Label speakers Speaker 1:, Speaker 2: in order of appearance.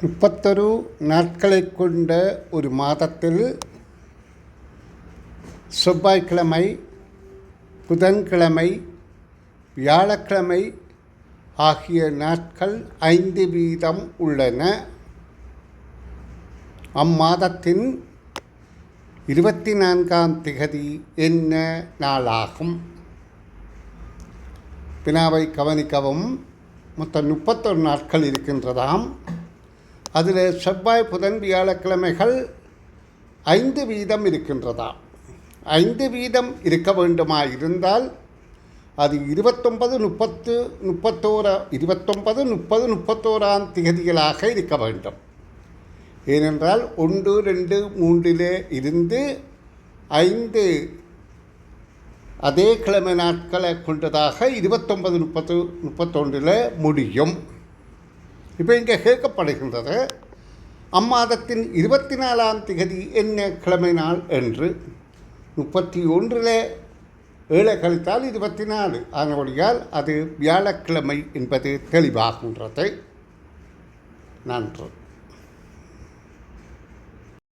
Speaker 1: 31 நாட்களை கொண்ட ஒரு மாதத்தில் செவ்வாய்க்கிழமை, புதன்கிழமை, வியாழக்கிழமை ஆகிய நாட்கள் 5 வீதம் உள்ளன. அம்மாதத்தின் 24ஆம் திகதி என்ன நாளாகும்? வினாவை கவனிக்கவும். மொத்தம் 31 நாட்கள் இருக்கின்றதாம். அதில் செவ்வாய், புதன், வியாழக்கிழமைகள் 5 வீதம் இருக்கின்றதாம். 5 வீதம் இருக்க வேண்டுமா இருந்தால் அது 29, 31ஆம் திகதிகளாக இருக்க வேண்டும். ஏனென்றால் 1, 2, 3 இருந்து 5 அதே கிழமை நாட்களை கொண்டதாக 29, 30, 31 முடியும். இப்போ இங்கே கேட்கப்படுகின்றது, அம்மாதத்தின் 24ஆம் திகதி என்ன கிழமை நாள் என்று. 31 7 கழித்தால் 24 ஆனபடியால் அது வியாழக்கிழமை என்பது தெளிவாகின்றது. நன்று.